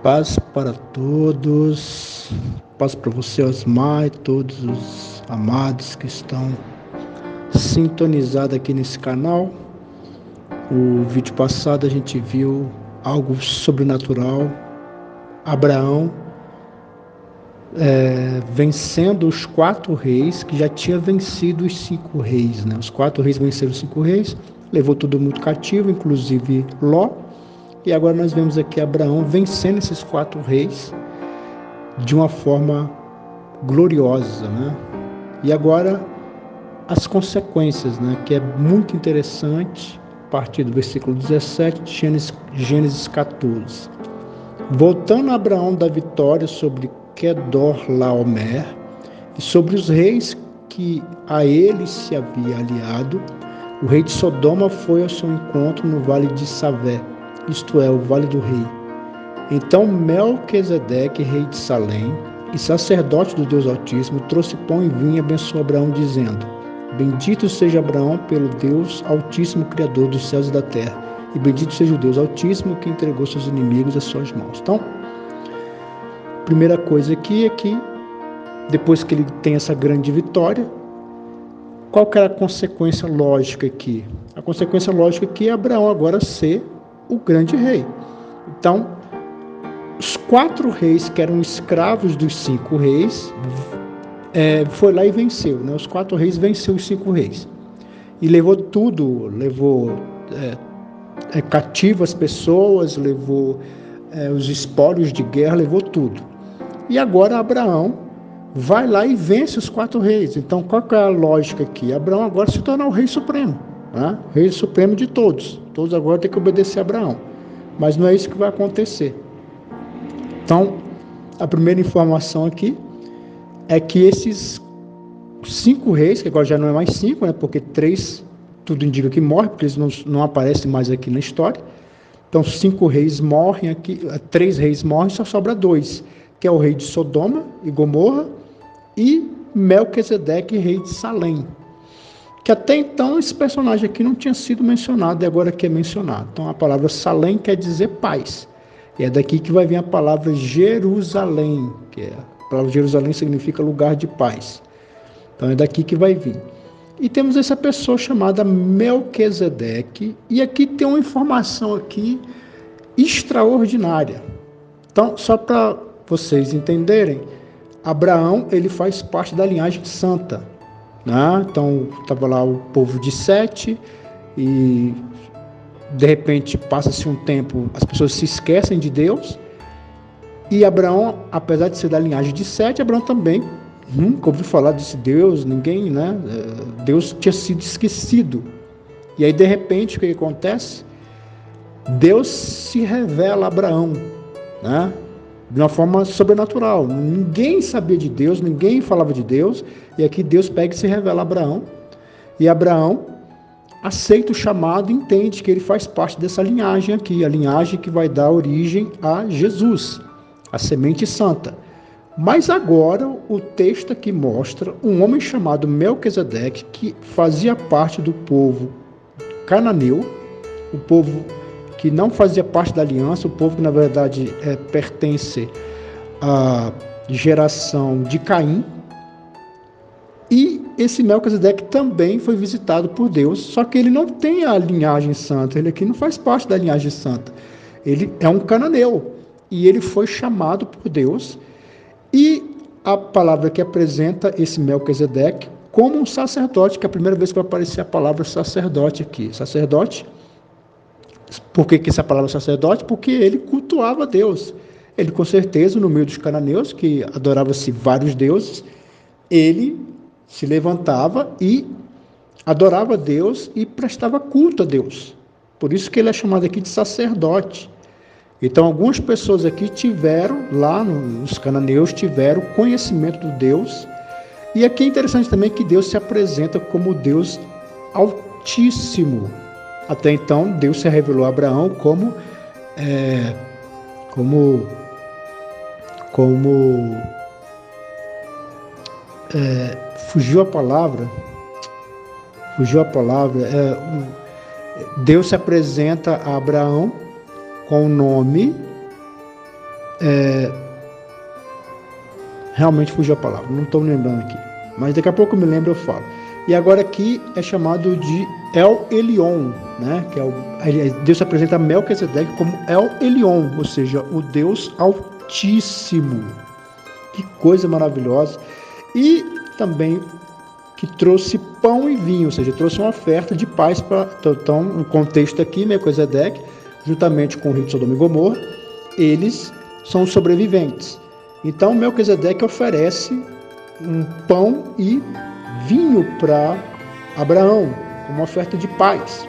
Paz para todos, paz para você, Osmar, e todos os amados que estão sintonizados aqui nesse canal. O vídeo passado a gente viu algo sobrenatural, Abraão vencendo os 4 reis, que já tinha vencido os 5 reis, né? Os 4 reis venceram os 5 reis, levou todo mundo cativo, inclusive Ló. E agora nós vemos aqui Abraão vencendo esses 4 reis de uma forma gloriosa, né? E agora as consequências, né? Que é muito interessante, a partir do versículo 17 de Gênesis 14. Voltando a Abraão da vitória sobre Quedorlaomer e sobre os reis que a ele se havia aliado, o rei de Sodoma foi ao seu encontro no vale de Savé, isto é, o Vale do Rei. Então Melquisedeque, rei de Salém, e sacerdote do Deus Altíssimo, trouxe pão e vinho e abençoou Abraão, dizendo: Bendito seja Abraão pelo Deus Altíssimo, Criador dos céus e da terra, e bendito seja o Deus Altíssimo que entregou seus inimigos às suas mãos. Então, primeira coisa aqui é que, depois que ele tem essa grande vitória, qual que era a consequência lógica aqui? A consequência lógica aqui é Abraão agora ser o grande rei. Então, os 4 reis que eram escravos dos 5 reis, foi lá e venceu, né? Os 4 reis venceu os 5 reis. E levou tudo, levou cativo as pessoas, levou os espólios de guerra, levou tudo. E agora Abraão vai lá e vence os 4 reis. Então, qual que é a lógica aqui? Abraão agora se torna o rei supremo, né? Rei supremo de todos. Todos agora têm que obedecer a Abraão. Mas não é isso que vai acontecer. Então, a primeira informação aqui é que esses 5 reis, que agora já não é mais 5, né? Porque 3, tudo indica que morre, porque eles não aparecem mais aqui na história. Então, 5 reis morrem aqui, 3 reis morrem, só sobra 2, que é o rei de Sodoma e Gomorra e Melquisedeque, rei de Salém. Que até então esse personagem aqui não tinha sido mencionado e agora que é mencionado. Então a palavra Salém quer dizer paz. E é daqui que vai vir a palavra Jerusalém, a palavra Jerusalém significa lugar de paz. Então é daqui que vai vir. E temos essa pessoa chamada Melquisedeque, e aqui tem uma informação aqui extraordinária. Então, só para vocês entenderem, Abraão ele faz parte da linhagem santa. Né? Então estava lá o povo de Sete e de repente passa-se um tempo, as pessoas se esquecem de Deus, e Abraão, apesar de ser da linhagem de Sete, Abraão também nunca ouviu falar desse Deus, ninguém, né? Deus tinha sido esquecido. E aí de repente o que acontece? Deus se revela a Abraão, né? De uma forma sobrenatural. Ninguém sabia de Deus, ninguém falava de Deus, e aqui Deus pega e se revela a Abraão, e Abraão aceita o chamado e entende que ele faz parte dessa linhagem aqui, a linhagem que vai dar origem a Jesus, a semente santa. Mas agora o texto aqui mostra um homem chamado Melquisedeque, que fazia parte do povo cananeu, o povo que não fazia parte da aliança, o povo que na verdade pertence à geração de Caim. E esse Melquisedeque também foi visitado por Deus, só que ele não tem a linhagem santa, ele aqui não faz parte da linhagem santa. Ele é um cananeu e ele foi chamado por Deus, e a palavra que apresenta esse Melquisedeque como um sacerdote, que é a primeira vez que vai aparecer a palavra sacerdote aqui. Sacerdote. Por que essa palavra sacerdote? Porque ele cultuava Deus. Ele, com certeza, no meio dos cananeus, que adorava-se vários deuses, ele se levantava e adorava Deus e prestava culto a Deus. Por isso que ele é chamado aqui de sacerdote. Então, algumas pessoas aqui tiveram, lá nos cananeus, tiveram conhecimento do Deus. E aqui é interessante também que Deus se apresenta como Deus Altíssimo. Até então, Deus se revelou a Abraão como fugiu a palavra. Deus se apresenta a Abraão com o nome Realmente fugiu a palavra, não estou me lembrando aqui. Mas daqui a pouco eu me lembro, eu falo. E agora aqui é chamado de El Elyon, né? Que Deus se apresenta a Melquisedeque como El Elyon, ou seja, o Deus Altíssimo. Que coisa maravilhosa. E também que trouxe pão e vinho, ou seja, trouxe uma oferta de paz para... Então, no contexto aqui, Melquisedeque, juntamente com o rei de Sodoma e Gomorra, eles são os sobreviventes. Então, Melquisedeque oferece um pão e vinho para Abraão, como oferta de paz.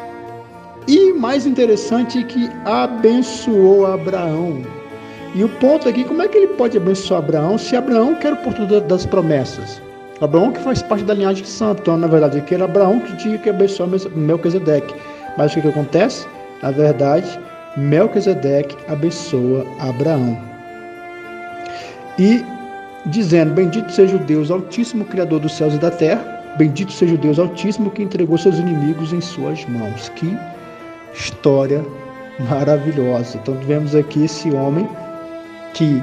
E mais interessante é que abençoou Abraão. E o ponto aqui, como é que ele pode abençoar Abraão se Abraão quer o porto das promessas? Abraão que faz parte da linhagem santa, então, na verdade, aqui era Abraão que tinha que abençoar Melquisedeque. Mas o que acontece? Na verdade, Melquisedeque abençoa Abraão. E dizendo, bendito seja o Deus Altíssimo, Criador dos céus e da terra, bendito seja o Deus Altíssimo que entregou seus inimigos em suas mãos. Que história maravilhosa. Então vemos aqui esse homem que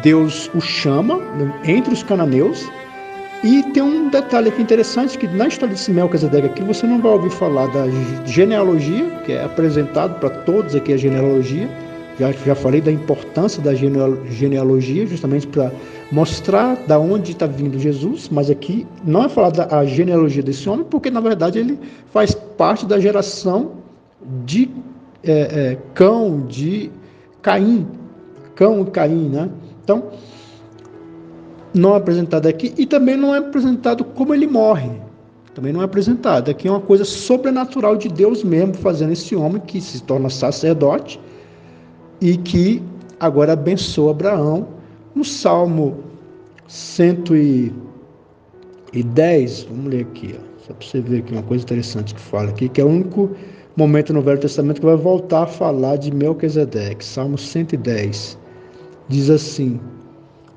Deus o chama entre os cananeus. E tem um detalhe aqui interessante, que na história de Melquisedeque aqui você não vai ouvir falar da genealogia, que é apresentado para todos aqui a genealogia. Já falei da importância da genealogia, justamente para mostrar da onde está vindo Jesus, mas aqui não é falar da genealogia desse homem, porque na verdade ele faz parte da geração de Cão, de Caim, Cão e Caim, né? Então, não é apresentado aqui, e também não é apresentado como ele morre. Também não é apresentado. Aqui é uma coisa sobrenatural de Deus mesmo, fazendo esse homem que se torna sacerdote e que agora abençoa Abraão. No Salmo 110, vamos ler aqui, só para você ver aqui uma coisa interessante que fala aqui, que é o único momento no Velho Testamento que vai voltar a falar de Melquisedeque. Salmo 110 diz assim: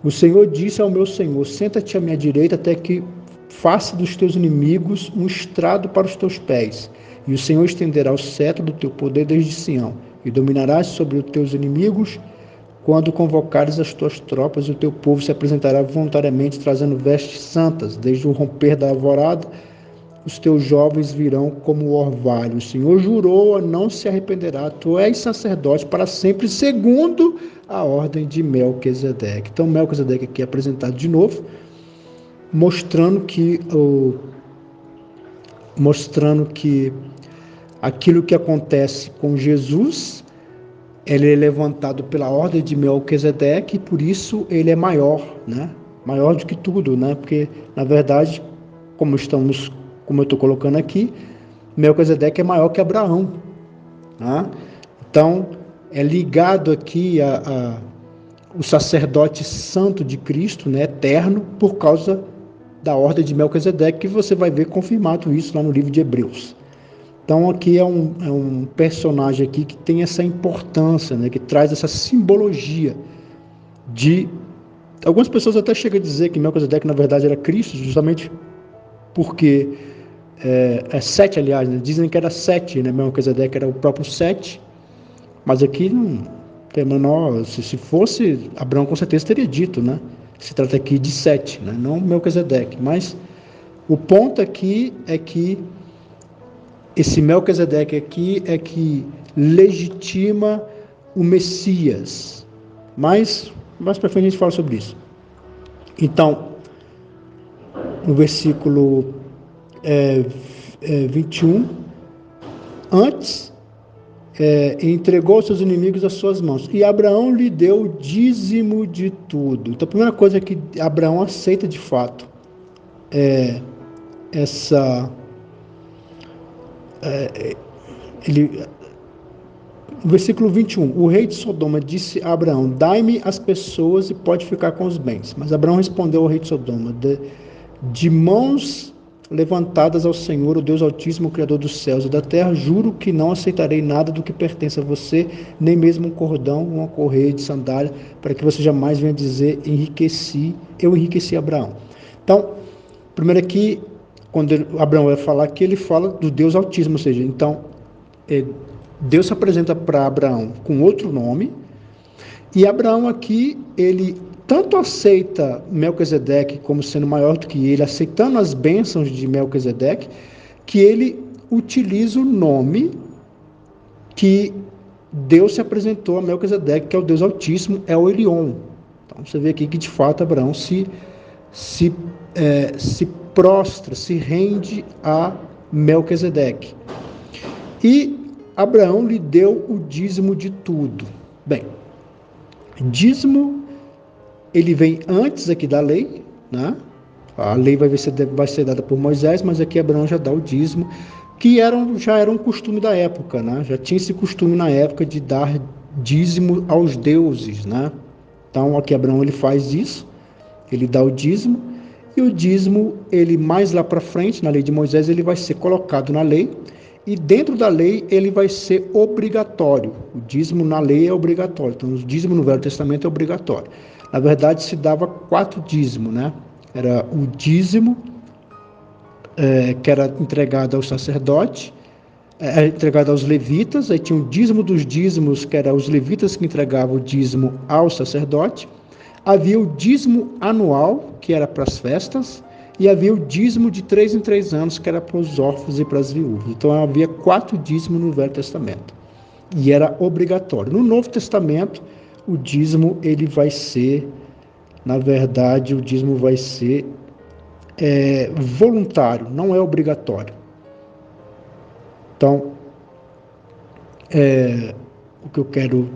o Senhor disse ao meu Senhor, senta-te à minha direita até que faça dos teus inimigos um estrado para os teus pés. E o Senhor estenderá o cetro do teu poder desde Sião, e dominarás sobre os teus inimigos quando convocares as tuas tropas, e o teu povo se apresentará voluntariamente, trazendo vestes santas. Desde o romper da alvorada, os teus jovens virão como o orvalho. O Senhor jurou, não se arrependerá. Tu és sacerdote para sempre, segundo a ordem de Melquisedeque. Então, Melquisedeque aqui é apresentado de novo, mostrando que aquilo que acontece com Jesus, ele é levantado pela ordem de Melquisedeque, e por isso ele é maior, né? Maior do que tudo, né? Porque, na verdade, como eu estou colocando aqui, Melquisedeque é maior que Abraão, né? Então, é ligado aqui o sacerdote santo de Cristo, né? Eterno, por causa da ordem de Melquisedeque, que você vai ver confirmado isso lá no livro de Hebreus. Então aqui é um personagem aqui que tem essa importância, né, que traz essa simbologia de... Algumas pessoas até chegam a dizer que Melquisedeque na verdade era Cristo, justamente porque Sete, aliás, né, dizem que era Sete, né, Melquisedeque era o próprio Sete, mas aqui não tem a menor... Se fosse, Abraão com certeza teria dito, né, que se trata aqui de Sete, né, não Melquisedeque, mas o ponto aqui é que esse Melquisedeque aqui é que legitima o Messias. Mas mais para frente a gente fala sobre isso. Então, no versículo 21, antes entregou seus inimigos às suas mãos, e Abraão lhe deu o dízimo de tudo. Então, a primeira coisa que Abraão aceita de fato é no versículo 21, o rei de Sodoma disse a Abraão, dai-me as pessoas e pode ficar com os bens. Mas Abraão respondeu ao rei de Sodoma, de mãos levantadas ao Senhor, o Deus Altíssimo, Criador dos céus e da terra, juro que não aceitarei nada do que pertence a você, nem mesmo um cordão, uma correia de sandália, para que você jamais venha dizer, eu enriqueci Abraão. Então, primeiro aqui, quando Abraão vai falar aqui, ele fala do Deus Altíssimo, ou seja, então, Deus se apresenta para Abraão com outro nome, E Abraão aqui, ele tanto aceita Melquisedeque como sendo maior do que ele, aceitando as bênçãos de Melquisedeque, que ele utiliza o nome que Deus se apresentou a Melquisedeque, que é o Deus Altíssimo, é o Elion. Então você vê aqui que de fato Abraão se prostra, se rende a Melquisedeque. E Abraão lhe deu o dízimo de tudo. Bem, dízimo, ele vem antes aqui da lei, né? A lei vai ser dada por Moisés, mas aqui Abraão já dá o dízimo, que já era um costume da época, né? Já tinha esse costume na época de dar dízimo aos deuses, né? Então aqui Abraão ele faz isso, ele dá o dízimo, e o dízimo, ele mais lá para frente, na lei de Moisés, ele vai ser colocado na lei, e dentro da lei ele vai ser obrigatório. O dízimo na lei é obrigatório, então o dízimo no Velho Testamento é obrigatório. Na verdade se dava 4 dízimos, né? Era o dízimo, que era entregado ao sacerdote, entregado aos levitas, aí tinha o dízimo dos dízimos, que era os levitas que entregavam o dízimo ao sacerdote. Havia o dízimo anual, que era para as festas, e havia o dízimo de 3 em 3 anos, que era para os órfãos e para as viúvas. Então havia 4 dízimos no Velho Testamento, e era obrigatório. No Novo Testamento, o dízimo ele vai ser, na verdade, o dízimo vai ser voluntário, não é obrigatório. Então, o que eu quero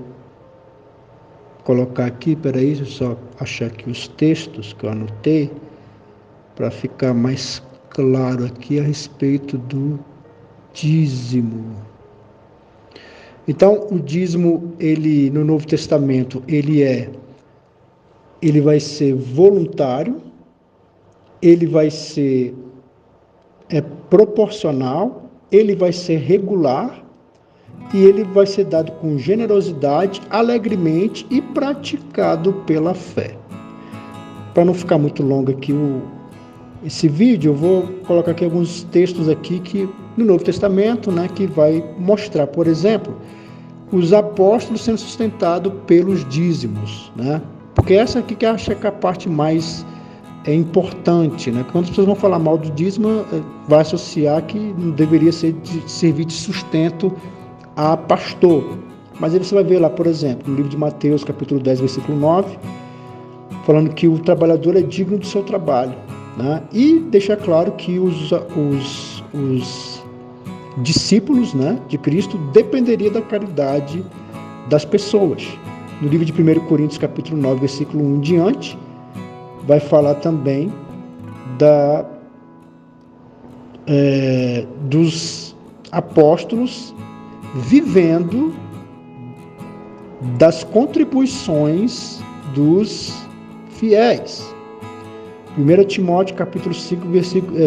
colocar aqui, peraí, deixa eu só achar aqui os textos que eu anotei, para ficar mais claro aqui a respeito do dízimo. Então, o dízimo, ele, no Novo Testamento, ele vai ser voluntário, ele vai ser proporcional, ele vai ser regular, e ele vai ser dado com generosidade, alegremente e praticado pela fé. Para não ficar muito longo aqui esse vídeo, eu vou colocar aqui alguns textos aqui que no Novo Testamento, né, que vai mostrar, por exemplo, os apóstolos sendo sustentados pelos dízimos, né? Porque essa aqui que eu acho que é a parte mais importante, né? Quando as pessoas vão falar mal do dízimo, vai associar que não deveria servir de sustento a pastor. Mas aí você vai ver lá, por exemplo, no livro de Mateus, capítulo 10, versículo 9, falando que o trabalhador é digno do seu trabalho, né? E deixa claro que os discípulos, né, de Cristo dependeria da caridade das pessoas. No livro de 1 Coríntios, capítulo 9, versículo 1 em diante, vai falar também dos apóstolos vivendo das contribuições dos fiéis. 1 Timóteo capítulo 5,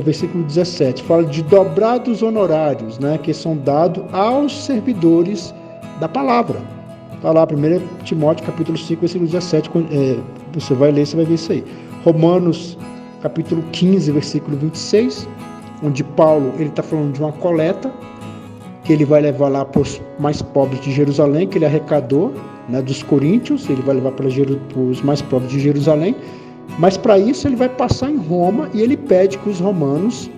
versículo 17, fala de dobrados honorários, né, que são dados aos servidores da palavra. Está lá, 1 Timóteo capítulo 5, versículo 17, você vai ler, você vai ver isso aí. Romanos capítulo 15, versículo 26, onde Paulo está falando de uma coleta, que ele vai levar lá para os mais pobres de Jerusalém, que ele arrecadou, né, dos coríntios, ele vai levar para os mais pobres de Jerusalém, mas para isso ele vai passar em Roma e ele pede que os romanos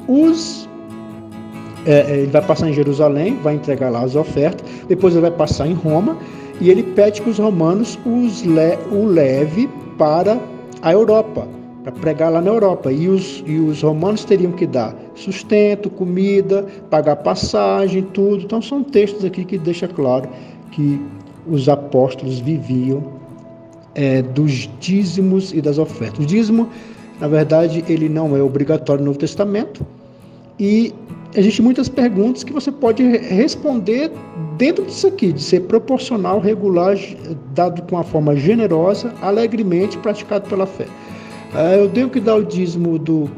ele vai passar em Jerusalém, vai entregar lá as ofertas, depois ele vai passar em Roma e ele pede que os romanos o leve para a Europa, para pregar lá na Europa. E os romanos teriam que dar sustento, comida, pagar passagem, tudo. Então são textos aqui que deixam claro que os apóstolos viviam dos dízimos e das ofertas. O dízimo, na verdade, ele não é obrigatório no Novo Testamento, e existem muitas perguntas que você pode responder dentro disso aqui, de ser proporcional, regular, dado com uma forma generosa, alegremente, praticado pela fé. Eu tenho que dar o dízimo do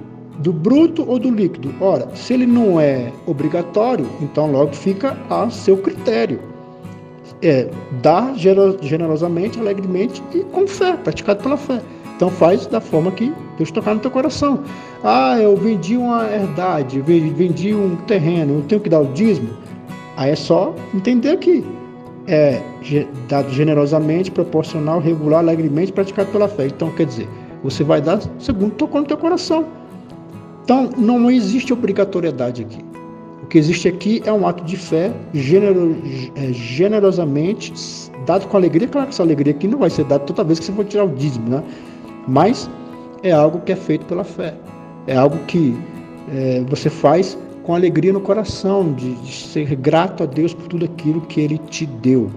bruto ou do líquido? Ora, se ele não é obrigatório, então logo fica a seu critério. Dar generosamente, alegremente e com fé, praticado pela fé. Então faz da forma que Deus tocar no teu coração. Eu vendi uma herdade, vendi um terreno, eu tenho que dar o dízimo? Aí é só entender aqui. é dado generosamente, proporcional, regular, alegremente, praticado pela fé. Então, quer dizer, você vai dar segundo tocou no teu coração. Então, não existe obrigatoriedade aqui. O que existe aqui é um ato de fé generosamente, dado com alegria. Claro que essa alegria aqui não vai ser dada toda vez que você for tirar o dízimo, né? Mas é algo que é feito pela fé. É algo que você faz com alegria no coração, de ser grato a Deus por tudo aquilo que Ele te deu.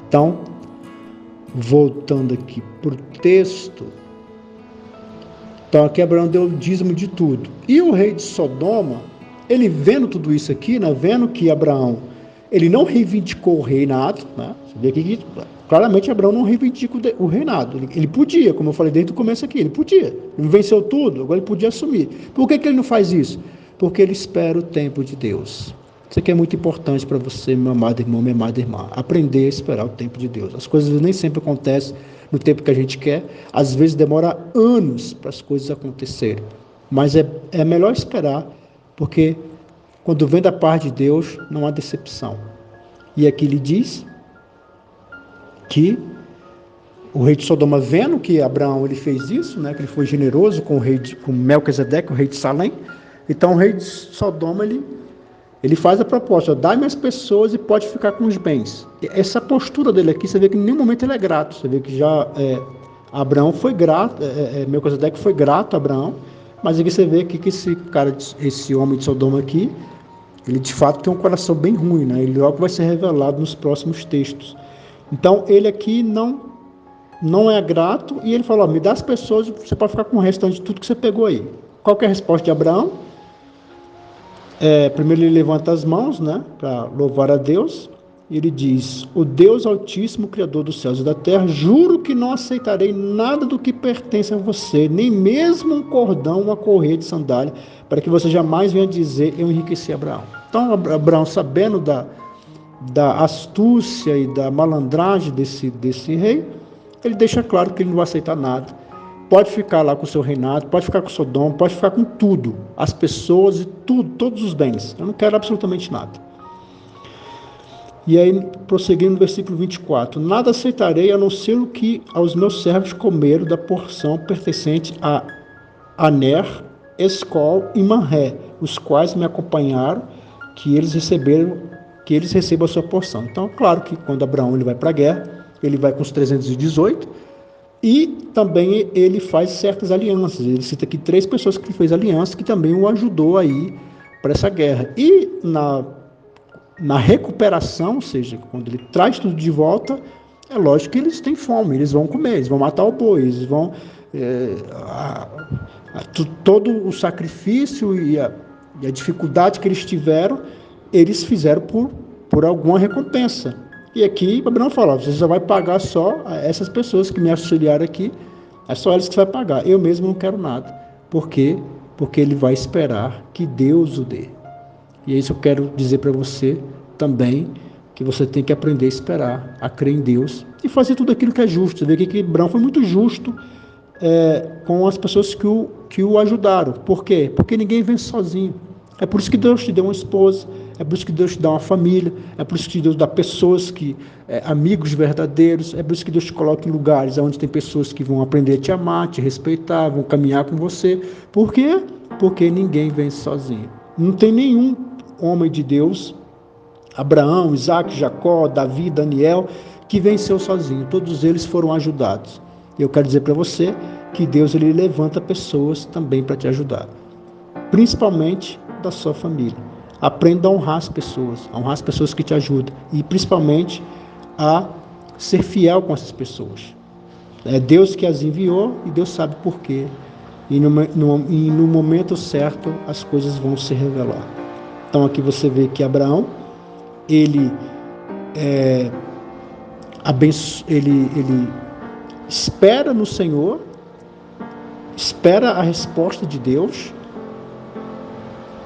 Então, voltando aqui para o texto. Então, aqui Abraão deu o dízimo de tudo. E o rei de Sodoma, ele vendo tudo isso aqui, né, vendo que Abraão, ele não reivindicou o reinado, né? Você vê aqui que claramente Abraão não reivindica o reinado. Ele podia, como eu falei desde o começo aqui, ele podia. Não venceu tudo, agora ele podia assumir. Por que ele não faz isso? Porque ele espera o tempo de Deus. Isso aqui é muito importante para você, meu amado irmão, minha amada irmã. Aprender a esperar o tempo de Deus. As coisas nem sempre acontecem no tempo que a gente quer. Às vezes demora anos para as coisas acontecerem. Mas é melhor esperar, porque quando vem da parte de Deus, não há decepção. E aqui ele diz que o rei de Sodoma, vendo que Abraão ele fez isso, né, que ele foi generoso com Melquisedeque, o rei de Salém. Então o rei de Sodoma ele faz a proposta: dá-me as pessoas e pode ficar com os bens. Essa postura dele aqui, você vê que em nenhum momento ele é grato. Você vê que já Abraão foi grato, Melquisedeque foi grato a Abraão, mas aqui você vê que esse homem de Sodoma aqui, ele de fato tem um coração bem ruim, né? Ele logo vai ser revelado nos próximos textos. Então ele aqui não é grato, e ele falou: me dá as pessoas, você pode ficar com o restante de tudo que você pegou aí. Qual que é a resposta de Abraão? Primeiro ele levanta as mãos, né, para louvar a Deus. E ele diz: o Deus Altíssimo, Criador dos céus e da terra, juro que não aceitarei nada do que pertence a você, nem mesmo um cordão, uma correia de sandália, para que você jamais venha dizer: eu enriqueci Abraão. Então Abraão, sabendo da astúcia e da malandragem desse rei, ele deixa claro que ele não vai aceitar nada. Pode ficar lá com o seu reinado, pode ficar com Sodoma, pode ficar com tudo, as pessoas e tudo, todos os bens. Eu não quero absolutamente nada. E aí, prosseguindo no versículo 24: nada aceitarei a não ser o que aos meus servos comeram da porção pertencente a Aner, Escol e Manré, os quais me acompanharam, que eles recebam a sua porção. Então, claro que quando Abraão ele vai para a guerra, ele vai com os 318, e também ele faz certas alianças. Ele cita aqui 3 pessoas que fez aliança, que também o ajudou aí para essa guerra. E na recuperação, ou seja, quando ele traz tudo de volta, é lógico que eles têm fome, eles vão comer, eles vão matar o boi, eles vão... todo o sacrifício e a dificuldade que eles tiveram, eles fizeram por alguma recompensa. E aqui Abraão fala: você só vai pagar só essas pessoas que me auxiliaram aqui, é só eles que você vai pagar. Eu mesmo não quero nada. Por quê? Porque ele vai esperar que Deus o dê. E é isso que eu quero dizer para você também, que você tem que aprender a esperar, a crer em Deus e fazer tudo aquilo que é justo. Você vê que Abraão foi muito justo com as pessoas que o ajudaram. Por quê? Porque ninguém vence sozinho. É por isso que Deus te deu uma esposa, é por isso que Deus te dá uma família, é por isso que Deus dá pessoas amigos verdadeiros, é por isso que Deus te coloca em lugares onde tem pessoas que vão aprender a te amar, te respeitar, vão caminhar com você. Por quê? Porque ninguém vence sozinho. Não tem nenhum homem de Deus, Abraão, Isaac, Jacó, Davi, Daniel, que venceu sozinho. Todos eles foram ajudados. E eu quero dizer para você que Deus ele levanta pessoas também para te ajudar, principalmente da sua família. Aprenda a honrar as pessoas que te ajudam, e principalmente a ser fiel com essas pessoas. É Deus que as enviou e Deus sabe por quê. E no momento certo as coisas vão se revelar. Então aqui você vê que Abraão, ele espera no Senhor, espera a resposta de Deus,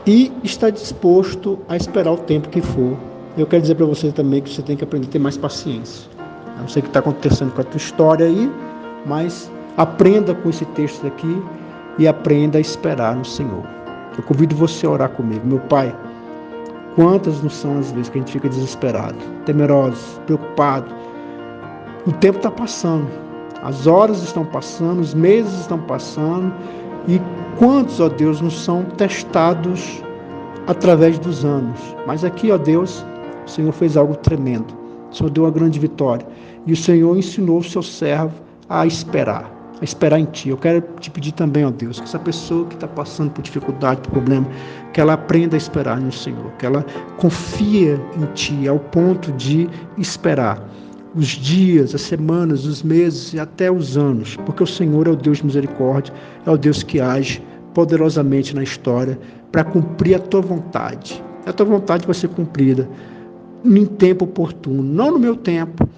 e está disposto a esperar o tempo que for. Eu quero dizer para você também que você tem que aprender a ter mais paciência. Eu não sei o que está acontecendo com a tua história aí, mas aprenda com esse texto aqui e aprenda a esperar no Senhor. Eu convido você a orar comigo. Meu Pai, Quantas não são as vezes que a gente fica desesperado, temeroso, preocupado? O tempo está passando, as horas estão passando, os meses estão passando, e quantos, ó Deus, não são testados através dos anos? Mas aqui, ó Deus, o Senhor fez algo tremendo. O Senhor deu uma grande vitória. E o Senhor ensinou o seu servo a esperar em Ti. Eu quero te pedir também, ó Deus, que essa pessoa que está passando por dificuldade, por problema, que ela aprenda a esperar no Senhor, que ela confie em Ti ao ponto de esperar os dias, as semanas, os meses e até os anos, porque o Senhor é o Deus de misericórdia, é o Deus que age poderosamente na história para cumprir a Tua vontade. A Tua vontade vai ser cumprida em tempo oportuno, não no meu tempo,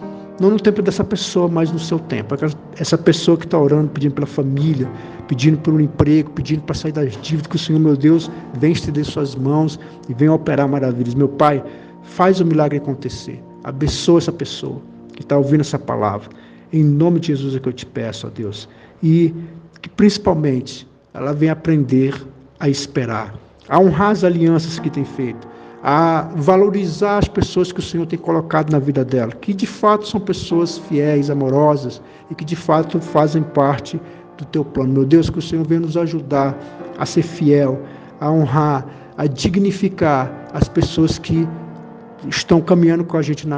não no tempo dessa pessoa, mas no seu tempo. Essa pessoa que está orando, pedindo pela família, pedindo por um emprego, pedindo para sair das dívidas, que o Senhor, meu Deus, venha estender suas mãos e venha operar maravilhas. Meu Pai, faz o milagre acontecer. Abençoa essa pessoa que está ouvindo essa palavra. Em nome de Jesus é que eu te peço, ó Deus. E que principalmente ela venha aprender a esperar, a honrar as alianças que tem feito, a valorizar as pessoas que o Senhor tem colocado na vida dela, que de fato são pessoas fiéis, amorosas e que de fato fazem parte do Teu plano. Meu Deus, que o Senhor venha nos ajudar a ser fiel, a honrar, a dignificar as pessoas que estão caminhando com a gente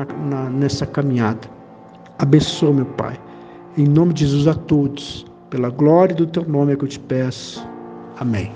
nessa caminhada. Abençoa, meu Pai. Em nome de Jesus a todos, pela glória do Teu nome é que eu te peço. Amém.